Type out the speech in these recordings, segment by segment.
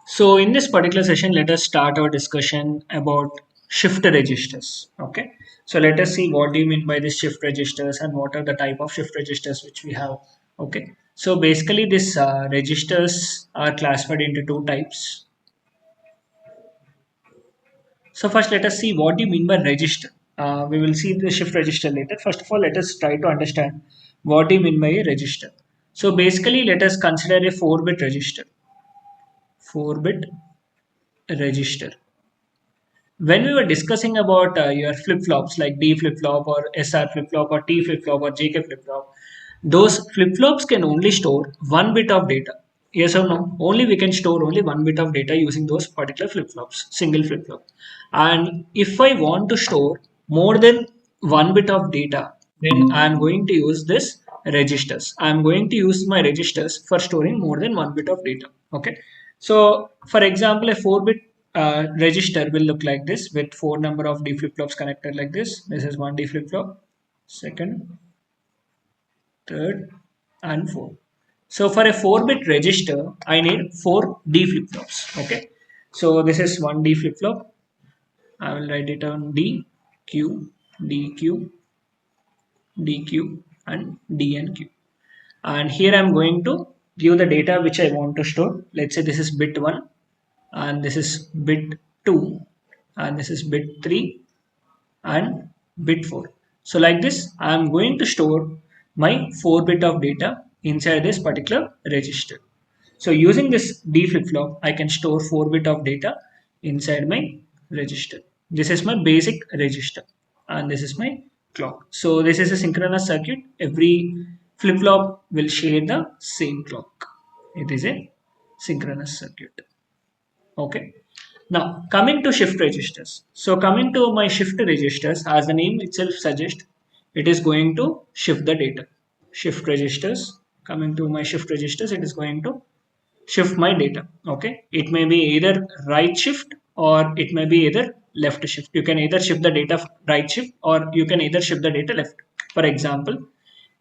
So in this particular session, let us start our discussion about shift registers. Okay. So let us see what do you mean by this shift registers and what are the type of shift registers which we have. Okay. So basically these registers are classified into two types. So first let us see what do you mean by register. We will see the shift register later. First of all, let us try to understand what do you mean by a register. So basically let us consider a 4-bit register. 4-bit register. When we were discussing about your flip-flops like D flip-flop or SR flip-flop or T flip-flop or JK flip-flop, those flip-flops can only store 1 bit of data. Yes or no? Only we can store only 1 bit of data using those particular flip-flops, single flip-flop. And if I want to store more than 1 bit of data, then I'm going to use this registers. I'm going to use my registers for storing more than 1 bit of data. Okay. So for example, a 4-bit register will look like this with 4 number of D flip-flops connected like this. This is one D flip-flop, second, third, and fourth. So for a 4-bit register, I need 4 D flip-flops. Okay. So this is one D flip-flop. I will write it on D, Q, DQ, DQ, and D and Q. And here I'm going to give the data which I want to store. Let's say this is bit 1 and this is bit 2 and this is bit 3 and bit 4. So like this I'm going to store my 4-bit of data inside this particular register. So using this D flip-flop I can store 4-bit of data inside my register. This is my basic register and this is my clock. So this is a synchronous circuit. Every flip-flop will share the same clock. It is a synchronous circuit. Okay. Now coming to shift registers. So coming to my shift registers, as the name itself suggests, it is going to shift the data. Shift registers. Coming to my shift registers, it is going to shift my data. Okay. It may be either right shift or it may be either left shift. You can either shift the data right shift or you can either shift the data left. For example,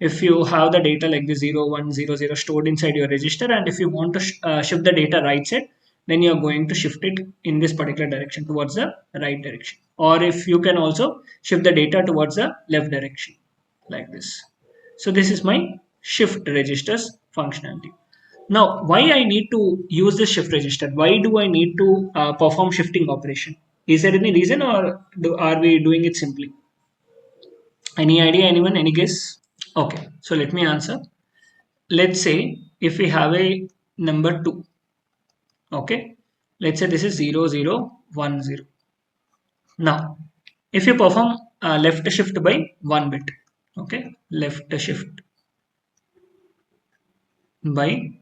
if you have the data like the 0100 stored inside your register and if you want to shift the data right side, then you are going to shift it in this particular direction towards the right direction, or if you can also shift the data towards the left direction like this. So this is my shift registers functionality. Now why I need to use this shift register, why do I need to perform shifting operation? Is there any reason or are we doing it simply? Any idea, anyone, any guess? Okay, so let me answer. Let's say if we have a number 2, okay, let's say this is 0010. Now if you perform left shift by 1 bit, okay, left shift by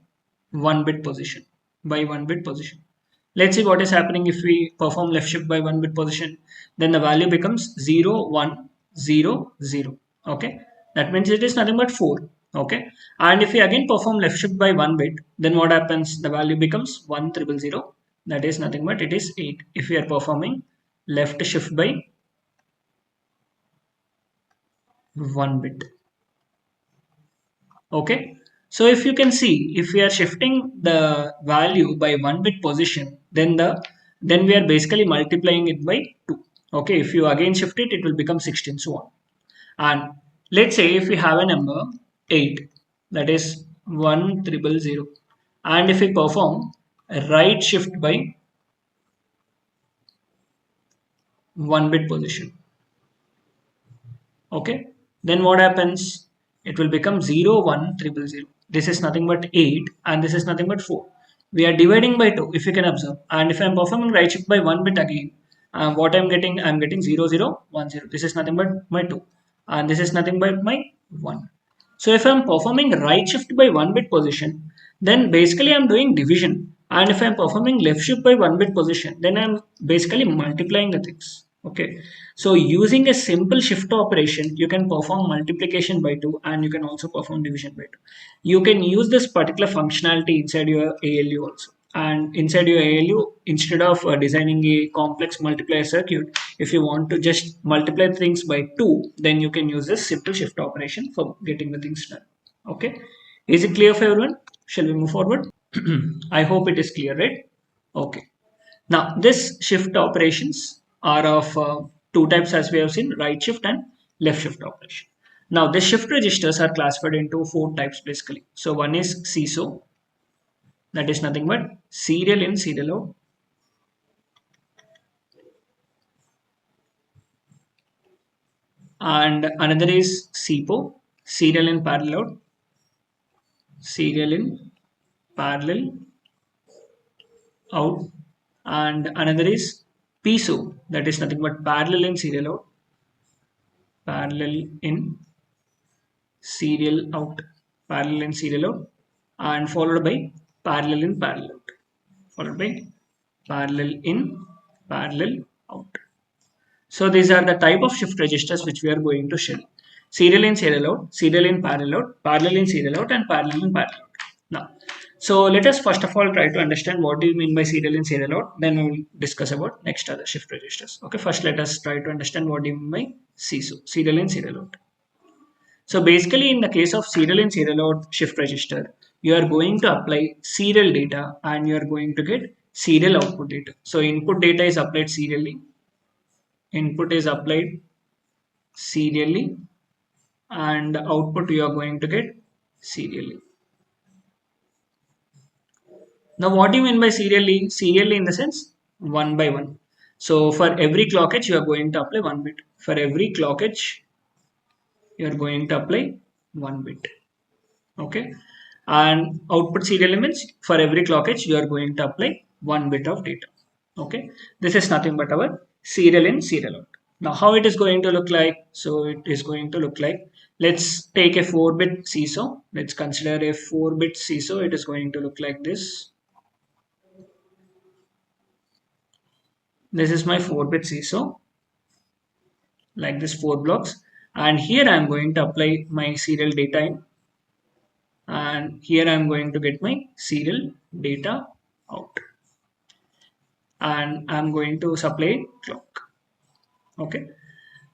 1 bit position, by 1 bit position, let's see what is happening. If we perform left shift by 1 bit position, then the value becomes 0100. Okay, that means it is nothing but 4. Okay, and if we again perform left shift by 1 bit, then what happens? The value becomes 1000. That is nothing but it is 8. If we are performing left shift by 1 bit. Okay, so if you can see, if we are shifting the value by 1 bit position, then we are basically multiplying it by 2. Okay, if you again shift it, it will become 16, so on. And let's say if we have a number 8, that is 1000, and if we perform a right shift by 1 bit position, okay, then what happens? It will become 01000. This is nothing but 8 and this is nothing but 4. We are dividing by 2 if you can observe, and if I am performing right shift by 1 bit again, what I'm getting 0010. This is nothing but my 2 and this is nothing but my 1. So if I'm performing right shift by 1 bit position, then basically I'm doing division, and if I'm performing left shift by 1 bit position, then I'm basically multiplying the things. Okay, so using a simple shift operation, you can perform multiplication by 2 and you can also perform division by 2. You can use this particular functionality inside your ALU also. And inside your ALU, instead of designing a complex multiplier circuit, if you want to just multiply things by 2, then you can use this simple shift operation for getting the things done. Okay, is it clear for everyone? Shall we move forward? I hope it is clear, right? Okay. Now this shift operations are of two types, as we have seen: right shift and left shift operation. Now the shift registers are classified into four types basically. So one is SISO, that is nothing but serial in, serial out. And another is SIPO, serial in, parallel out, serial in, parallel out. And another is PISO, that is nothing but parallel in, serial out, parallel in, serial out, parallel in, serial out, and followed by parallel in, parallel out, followed by parallel in, parallel out. So these are the type of shift registers which we are going to show: serial in, serial out, serial in, parallel out, parallel in, serial out, and parallel in, parallel out. Now, so let us first of all try to understand what do you mean by serial in, serial out. Then we will discuss about next other shift registers. Okay, first let us try to understand what do you mean by SISO, serial in, serial out. So basically, in the case of serial in, serial out shift register, you are going to apply serial data and you are going to get serial output data. So input data is applied serially, input is applied serially, and output you are going to get serially. Now what do you mean by serially? Serially in the sense one by one. So for every clock edge you are going to apply one bit. For every clock edge you are going to apply one bit. Okay. And output serial means for every clock edge you are going to apply one bit of data. Okay. This is nothing but our serial in, serial out. Now how it is going to look like? So it is going to look like, let's take a 4-bit SISO. Let's consider a 4-bit SISO. It is going to look like this. This is my 4-bit SISO, like this, 4 blocks. And here I am going to apply my serial data in. And here I am going to get my serial data out. And I am going to supply clock. Okay.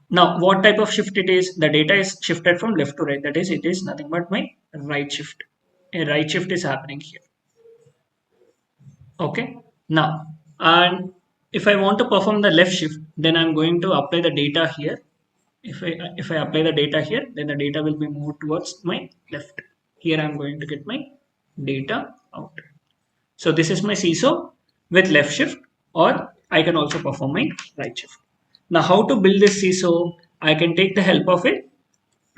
Now, what type of shift it is? The data is shifted from left to right. That is, it is nothing but my right shift. A right shift is happening here. Okay. Now, and if I want to perform the left shift, then I'm going to apply the data here. If I apply the data here, then the data will be moved towards my left. Here I'm going to get my data out. So this is my SISO with left shift, or I can also perform my right shift. Now how to build this SISO? I can take the help of a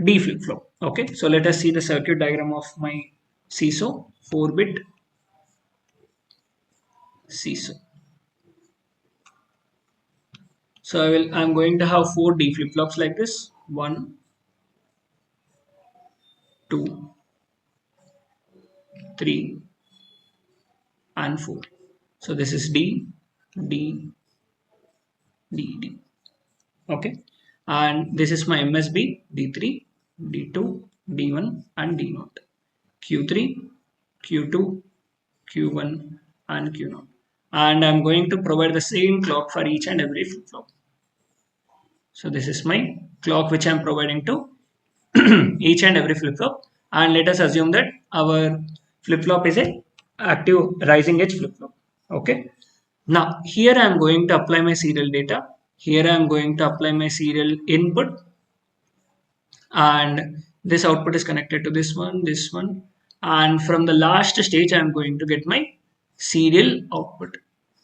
D flip-flop. Okay, so let us see the circuit diagram of my SISO, 4-bit SISO. So I'm going to have 4 D flip-flops like this. 1, 2, 3, and 4. So this is D, D, D, D. Okay, and this is my MSB, D3, D2, D1, and D0. Q3, Q2, Q1, and Q0. And I'm going to provide the same clock for each and every flip-flop. So this is my clock which I'm providing to each and every flip-flop. And let us assume that our flip-flop is a active rising edge flip-flop. Okay. Now here I am going to apply my serial data. Here I am going to apply my serial input, and this output is connected to this one, and from the last stage I am going to get my serial output,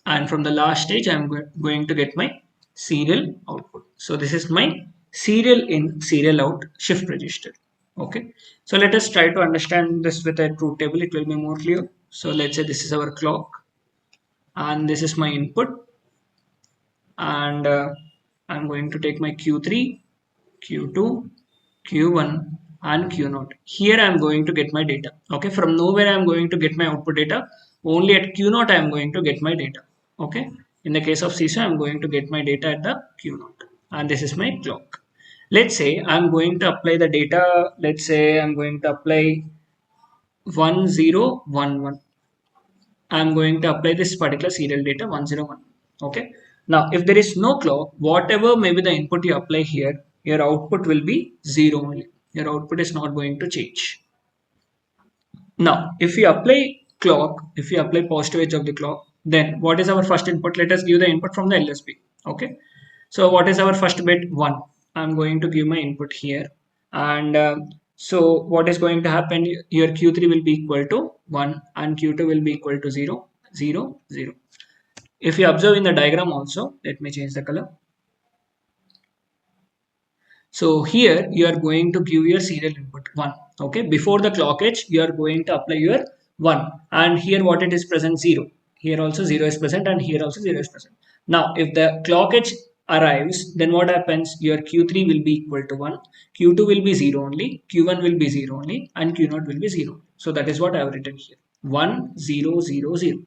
and from the last stage I am going to get my serial output. So this is my serial in, serial out shift register. Okay, so let us try to understand this with a truth table. It will be more clear. So let's say this is our clock and this is my input, and I'm going to take my Q3, Q2, Q1, and Q0. Here I'm going to get my data. Okay, from nowhere I'm going to get my output data. Only at Q0 I'm going to get my data. Okay, in the case of SISO, I'm going to get my data at the Q0, and this is my clock. Let's say I'm going to apply the data. Let's say I'm going to apply 1011. I'm going to apply this particular serial data 101. Okay. Now, if there is no clock, whatever maybe the input you apply here, your output will be 0 only. Your output is not going to change. Now, if you apply clock, if you apply positive edge of the clock, Then what is our first input? Let us give the input from the LSB. Okay. So what is our first bit? 1. I'm going to give my input here. And so what is going to happen? Your Q3 will be equal to 1 and Q2 will be equal to 0, 0, 0. If you observe in the diagram also, let me change the color. So here you are going to give your serial input 1. Okay, before the clock edge, you are going to apply your 1. And here what it is present? 0. Here also 0 is present and here also 0 is present. Now, if the clock edge arrives, then what happens? Your Q3 will be equal to 1, Q2 will be 0 only, Q1 will be 0 only, and Q0 will be 0. So that is what I have written here. 1, 0, 0, 0.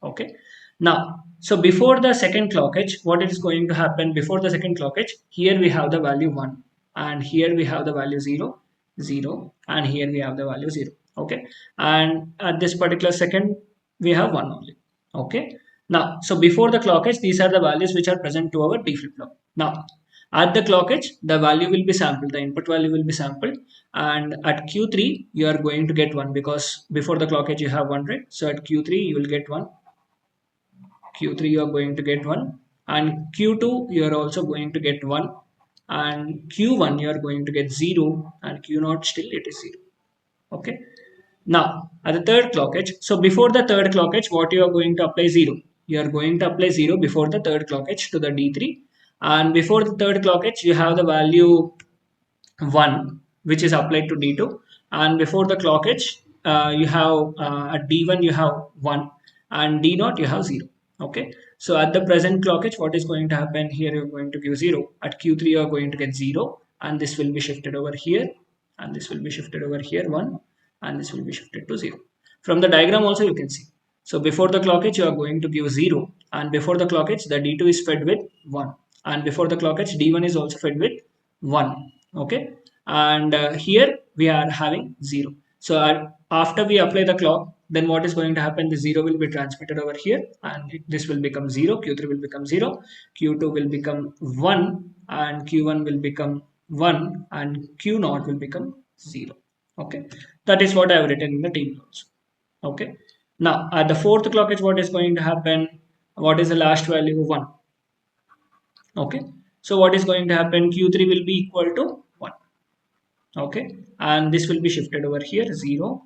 Okay. Now, so before the second clock edge, what is going to happen before the second clock edge? Here we have the value 1 and here we have the value 0, 0 and here we have the value 0. Okay. And at this particular second, we have 1 only. Okay. Now, so before the clock edge, these are the values which are present to our D flip-flop. Now, at the clock edge, the value will be sampled, the input value will be sampled, and at Q3, you are going to get 1 because before the clock edge you have 1, right? So at Q3, you will get 1. Q3 you are going to get 1 and Q2 you are also going to get 1 and Q1 you are going to get 0 and Q0 still it is 0. Okay. Now at the third clock edge, so before the third clock edge what you are going to apply? 0. You are going to apply 0 before the third clock edge to the D3 and before the third clock edge you have the value 1 which is applied to D2 and before the clock edge you have at D1 you have 1 and D0 you have 0. Okay, so at the present clock edge what is going to happen? Here you're going to give 0, at Q3 you're going to get 0 and this will be shifted over here and this will be shifted over here 1 and this will be shifted to 0. From the diagram also you can see. So before the clock edge you are going to give 0 and before the clock edge the D2 is fed with 1 and before the clock edge D1 is also fed with 1. Okay, and here we are having 0. So after we apply the clock, then what is going to happen? The 0 will be transmitted over here and this will become 0, Q3 will become 0, Q2 will become 1 and Q1 will become 1 and Q0 will become 0. Okay, that is what I have written in the table also. Okay, now at the fourth clock edge what is going to happen? What is the last value? 1. Okay, so what is going to happen? Q3 will be equal to 1. Okay, and this will be shifted over here 0,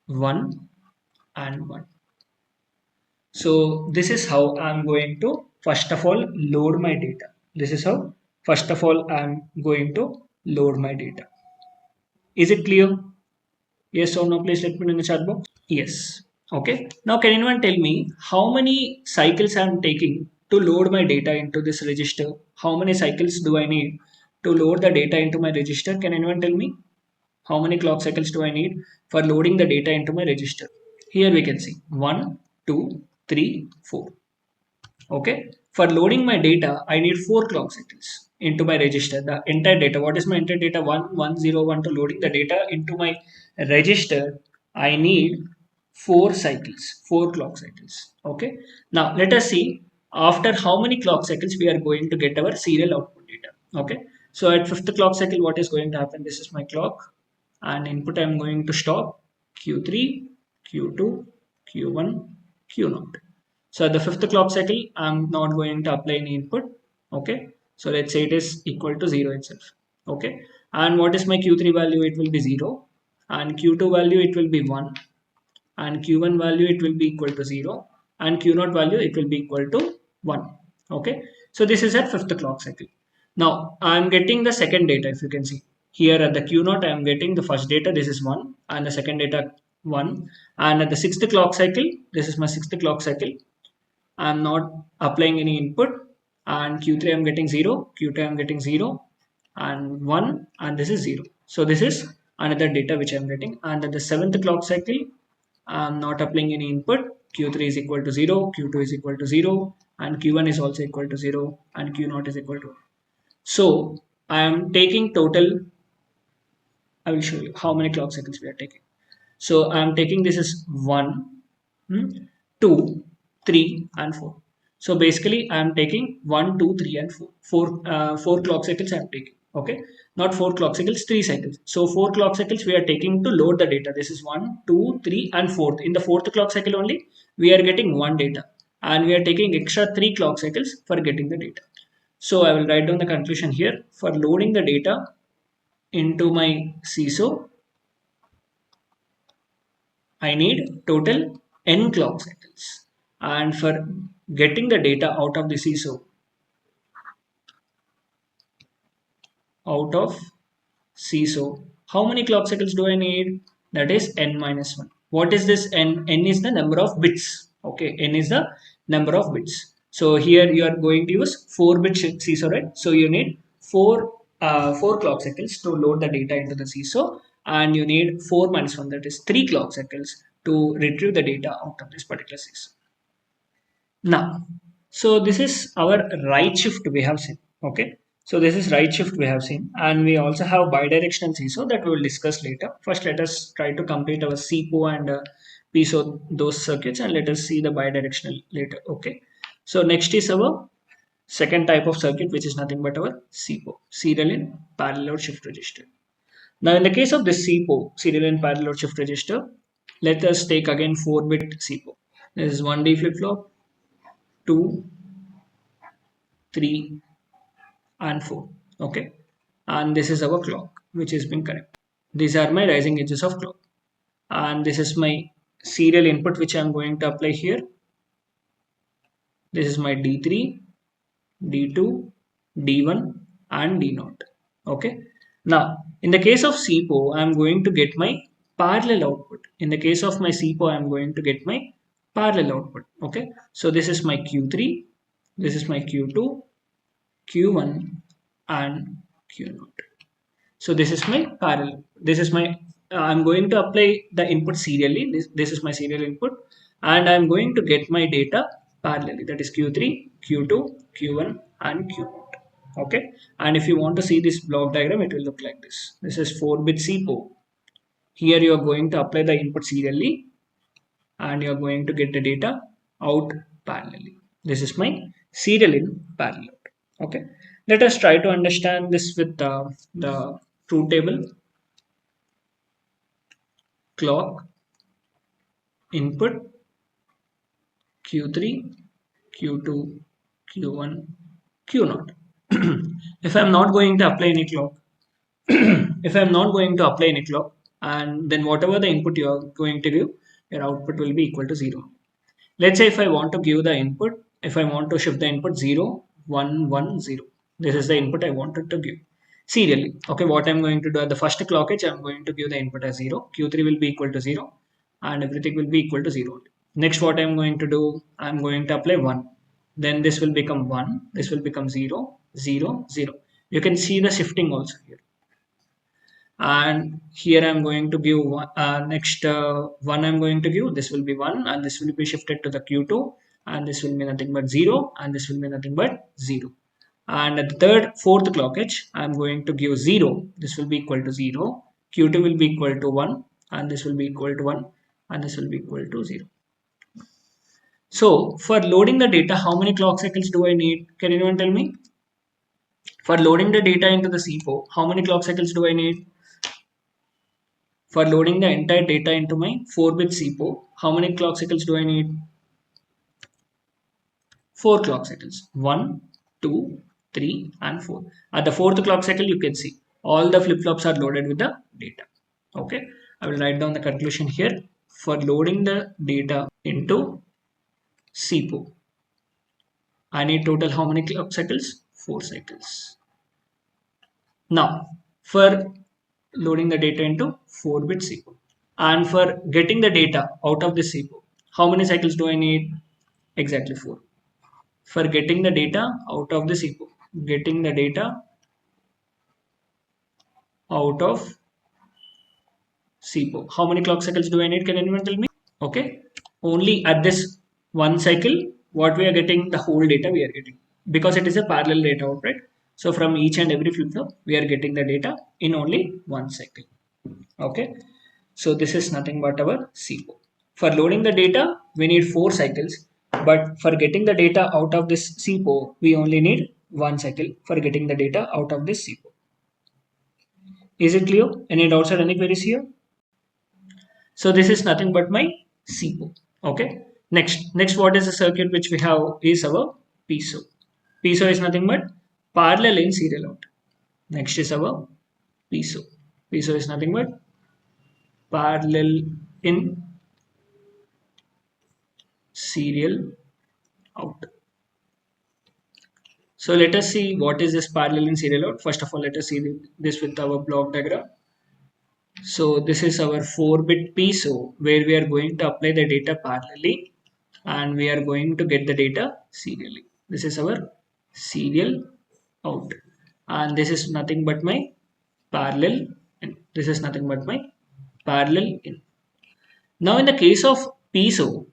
1 and 1. So this is how I'm going to first of all load my data. This is how first of all I'm going to load my data. Is it clear? Yes or no? Please let me know in the chat box. Yes. Okay. Now can anyone tell me how many cycles I'm taking to load my data into this register? How many cycles do I need to load the data into my register? Can anyone tell me? How many clock cycles do I need for loading the data into my register? Here we can see 1, 2, 3, 4. Okay. For loading my data, I need 4 clock cycles into my register. The entire data. What is my entire data? 1, 1, 0, 1 to loading the data into my register. I need 4 cycles, 4 clock cycles. Okay. Now let us see after how many clock cycles we are going to get our serial output data. Okay. So at 5th clock cycle, what is going to happen? This is my clock and input I am going to stop Q3, Q2, Q1, Q0. So at the 5th clock cycle, I'm not going to apply any input. Okay. So let's say it is equal to 0 itself. Okay. And what is my Q3 value? It will be 0 and Q2 value it will be 1 and Q1 value it will be equal to 0 and Q0 value it will be equal to 1. Okay. So this is at 5th clock cycle. Now I am getting the second data. If you can see here at the Q0 I am getting the first data, this is 1 and the second data 1 and at the 6th clock cycle, this is my 6th clock cycle, I am not applying any input and Q3 I am getting 0, Q2 I am getting 0 and 1 and this is 0. So this is another data which I am getting and at the 7th clock cycle I am not applying any input. Q3 is equal to 0, Q2 is equal to 0 and Q1 is also equal to 0 and Q0 is equal to 1. So I am taking total, I will show you how many clock cycles we are taking. So I am taking this is 1, 2, 3 and 4. So basically I am taking 1, 2, 3 and 4. 4 clock cycles I am taking. Okay, not 4 clock cycles, 3 cycles. So 4 clock cycles we are taking to load the data. This is 1, 2, 3, and 4th. In the 4th clock cycle only, we are getting one data, and we are taking extra 3 clock cycles for getting the data. So I will write down the conclusion here. For loading the data into my SISO, I need total n clock cycles. And for getting the data out of the SISO, out of SISO, how many clock cycles do I need? That is n minus 1. What is this n? N is the number of bits. Okay, n is the number of bits. So here you are going to use 4-bit SISO, right? So you need 4 clock cycles to load the data into the SISO, and you need 4 minus 1, that is 3 clock cycles to retrieve the data out of this particular SISO. Now, so this is our right shift we have seen. Okay, so this is right shift we have seen, and we also have bidirectional SISO that we will discuss later. First, let us try to complete our SIPO and PISO, those circuits, and let us see the bidirectional later. Okay, so next is our second type of circuit, which is nothing but our SIPO, serial in parallel shift register. Now, in the case of this SIPO, serial in parallel shift register, let us take again 4-bit SIPO. This is 1D flip flop, 2, 3, and 4. Okay, and this is our clock which has been connected. These are my rising edges of clock, and this is my serial input which I am going to apply here. This is my D3, D2, D1, and D0. Okay, now in the case of SIPO, I am going to get my parallel output. In the case of my SIPO, I am going to get my parallel output. Okay, so this is my Q3, this is my Q2, Q1, and Q0. So this is my parallel. This is my, I'm going to apply the input serially. This is my serial input, and I'm going to get my data parallelly. That is Q3, Q2, Q1, and Q0. Okay. And if you want to see this block diagram, it will look like this. This is 4-bit SIPO. Here you are going to apply the input serially, and you are going to get the data out parallelly. This is my serial in parallel. Okay, let us try to understand this with the truth table. Clock input Q3, Q2, Q1, Q0. If I'm not going to apply any clock, if I'm not going to apply any clock, and then whatever the input you are going to give, your output will be equal to 0. Let's say if I want to give the input, if I want to shift the input 0, 1, 1, 0. This is the input I wanted to give serially. Okay, what I'm going to do at the first clock edge, I'm going to give the input as 0. Q3 will be equal to 0, and everything will be equal to 0. Next, what I'm going to do, I'm going to apply 1. Then this will become 1, this will become 0, 0, 0. You can see the shifting also here. And here I'm going to give next 1 I'm going to give, this will be 1, and this will be shifted to the Q2, and this will be nothing but 0, and this will be nothing but 0. And at the third, fourth clock edge, I'm going to give 0, this will be equal to 0, Q2 will be equal to 1, and this will be equal to 1, and this will be equal to 0. So for loading the data, how many clock cycles do I need? Can anyone tell me? For loading the data into the SIPO, how many clock cycles do I need? For loading the entire data into my 4-bit SIPO, how many clock cycles do I need? 4 clock cycles. 1, 2, 3, and 4. At the 4th clock cycle, you can see all the flip-flops are loaded with the data. Okay, I will write down the conclusion here. For loading the data into SIPO, I need total how many clock cycles? 4 cycles. Now, for loading the data into 4-bit SIPO, and for getting the data out of the SIPO, how many cycles do I need? Exactly 4. For getting the data out of the SIPO, getting the data out of SIPO, how many clock cycles do I need? Can anyone tell me? Okay, only at this one cycle, what we are getting, the whole data we are getting, because it is a parallel data out, right? So from each and every flip-flop, we are getting the data in only one cycle. Okay, so this is nothing but our SIPO. For loading the data, we need 4 cycles, but for getting the data out of this SIPO, we only need 1 cycle for getting the data out of this SIPO. Is it clear? Any doubts or any queries here? So this is nothing but my SIPO. Okay. Next, what is the circuit which we have is our PISO. PISO is nothing but parallel in serial out. Next is our PISO. PISO is nothing but parallel in serial out. So let us see what is this parallel in serial out. First of all, let us see this with our block diagram. So this is our 4-bit PISO where we are going to apply the data parallelly and we are going to get the data serially. This is our serial out and this is nothing but my parallel in. This is nothing but my parallel in. Now in the case of PISO,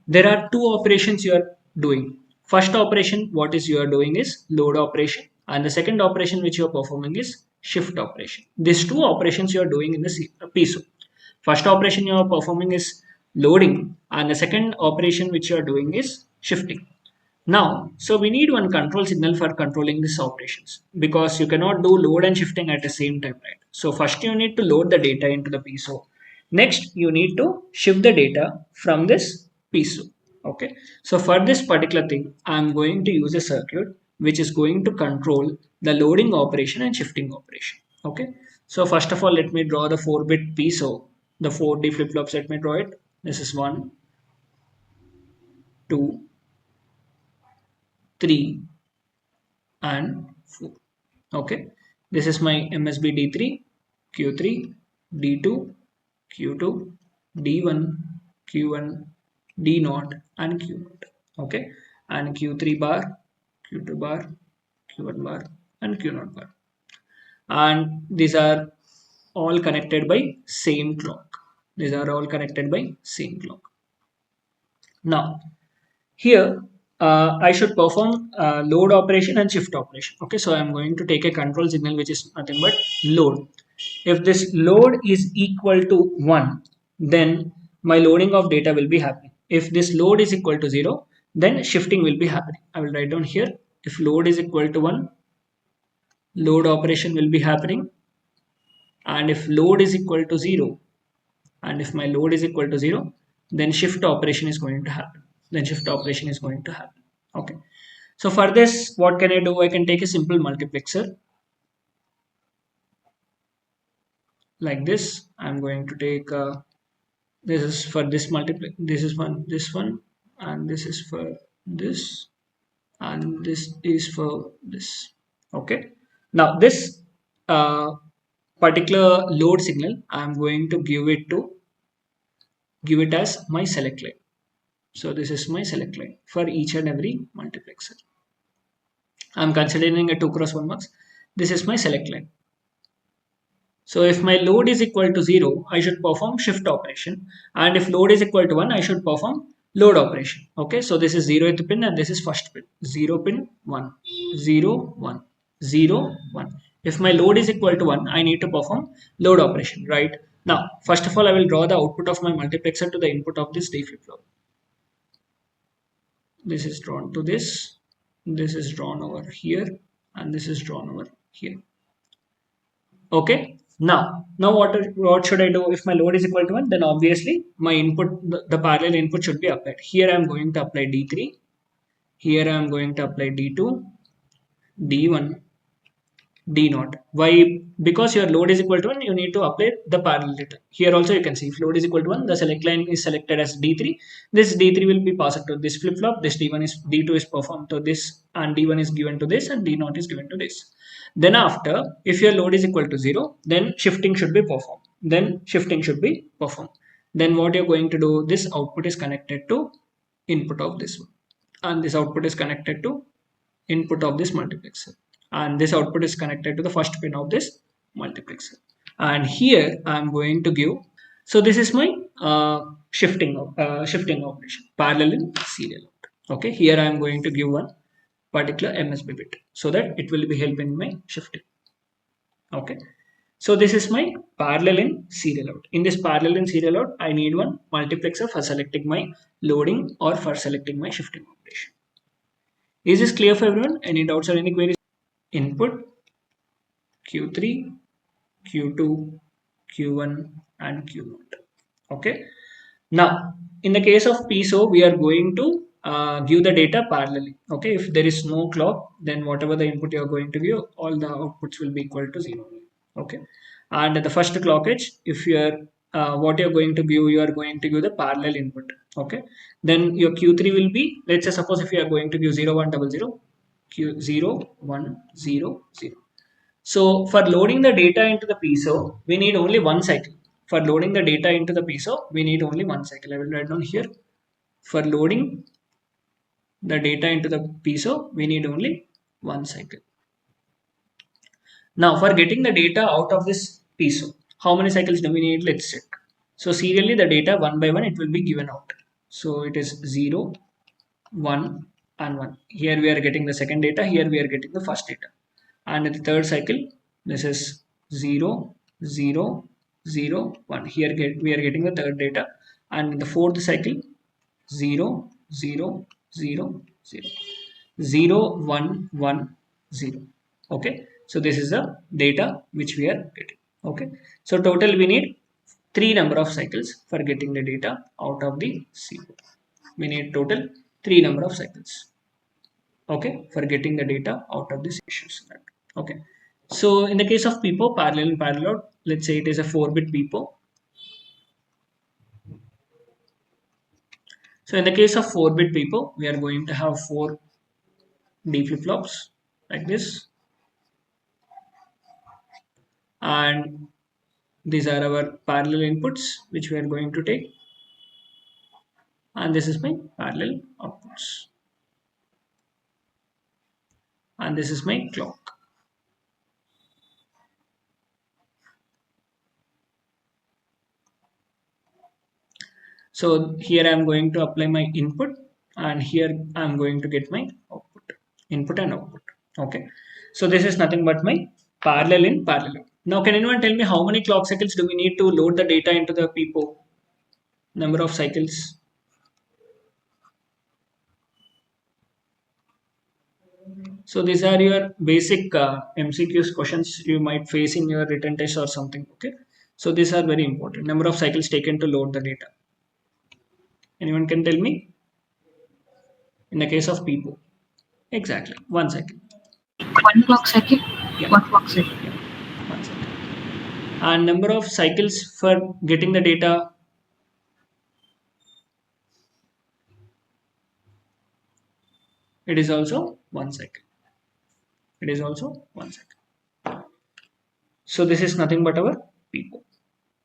there are two operations you are doing. First operation, what is you are doing is load operation, and the second operation which you are performing is shift operation. These two operations you are doing in the PISO. First operation you are performing is loading, and the second operation which you are doing is shifting. Now, so we need one control signal for controlling these operations because you cannot do load and shifting at the same time, right? So first you need to load the data into the PISO. Next, you need to shift the data from this PISO. Okay. So for this particular thing, I'm going to use a circuit which is going to control the loading operation and shifting operation. Okay. So first of all, let me draw the 4-bit PISO, the 4D flip-flops. Let me draw it. This is 1, 2, 3, and 4. Okay, this is my MSB D3, Q3, D2, Q2, D1, Q1, D0, and Q0. Okay, and Q3 bar, Q2 bar, Q1 bar, and Q0 bar. And these are all connected by same clock. These are all connected by same clock. Now, here, I should perform load operation and shift operation. Okay, so I'm going to take a control signal which is nothing but load. If this load is equal to 1, then my loading of data will be happening. If this load is equal to 0, then shifting will be happening. I will write down here. If load is equal to 1, load operation will be happening. And if load is equal to 0, and if my load is equal to 0, then shift operation is going to happen. Okay, so for this, what can I do? I can take a simple multiplexer like this. I'm going to take this is for this multiplex, this is this one, and this is for this, and this is for this. Okay, now this particular load signal, I'm going to give it as my select line. So this is my select line for each and every multiplexer. I'm considering a 2x1 mux. This is my select line. So if my load is equal to 0, I should perform shift operation. And if load is equal to 1, I should perform load operation. Okay, so this is 0th pin and this is first pin. 0 pin 1, 0, 1, 0, 1. If my load is equal to 1, I need to perform load operation, right? Now, first of all, I will draw the output of my multiplexer to the input of this D flip-flop. This is drawn to this is drawn over here, and this is drawn over here. Okay, now what should I do? If my load is equal to 1, then obviously my input, the parallel input should be applied. Here I am going to apply D3, here I am going to apply D2, D1, D0. Why? Because your load is equal to 1, you need to apply the parallel data. Here also you can see if load is equal to 1, the select line is selected as D3. This D3 will be passed to this flip-flop, this D2 is performed to this, and D1 is given to this, and D0 is given to this. Then after, if your load is equal to 0, then shifting should be performed. Then what you're going to do, this output is connected to input of this one, and this output is connected to input of this multiplexer, and this output is connected to the first pin of this multiplexer. And here I'm going to give, so this is my shifting operation, parallel in serial out. Okay, here I'm going to give one particular MSB bit so that it will be helping my shifting. Okay, so this is my parallel in serial out. In this parallel in serial out, I need one multiplexer for selecting my loading or for selecting my shifting operation. Is this clear for everyone? Any doubts or any queries? Input Q3, Q2, Q1 and Q0. Okay. Now, in the case of PISO, we are going to give the data parallelly. Okay, if there is no clock, then whatever the input you are going to give, all the outputs will be equal to 0. Okay, and at the first clock edge, if you are what you are going to give, you are going to give the parallel input. Okay, then your Q3 will be, let's say, suppose if you are going to give 0100, Q0 1 0 0. So for loading the data into the PISO, we need only one cycle. For loading the data into the PISO, we need only one cycle. I will write down here. For loading the data into the PISO, we need only one cycle. Now for getting the data out of this PISO, how many cycles do we need? Let's check. So serially the data one by one it will be given out. So it is 0, 1 and 1. Here we are getting the second data, here we are getting the first data. And in the third cycle, this is 0, 0, 0, 1. Here we are getting the third data. And in the fourth cycle, 0, 0, 0, 0. 0, 1, 1, 0. Okay. So this is the data which we are getting. Okay. So total we need 3 number of cycles for getting the data out of the SIPO. We need total 3 number of cycles. Okay, for getting the data out of this issues. Okay, so in the case of PIPO, parallel and parallel, let's say it is a 4-bit PIPO. So in the case of 4-bit PIPO, we are going to have 4 D flip-flops like this, and these are our parallel inputs which we are going to take, and this is my parallel outputs, and this is my clock. So here I am going to apply my input, and here I am going to get my output, input and output. Okay, so this is nothing but my parallel in parallel. Now can anyone tell me how many clock cycles do we need to load the data into the PIPO? Number of cycles. So these are your basic MCQs questions you might face in your written test or something. Okay, so these are very important. Number of cycles taken to load the data. Anyone can tell me? In the case of PIPO, exactly 1 second. One clock cycle. Yeah. One clock cycle. Yeah. 1 second. And number of cycles for getting the data. It is also 1 cycle. It is also 1 second. So this is nothing but our PIPO.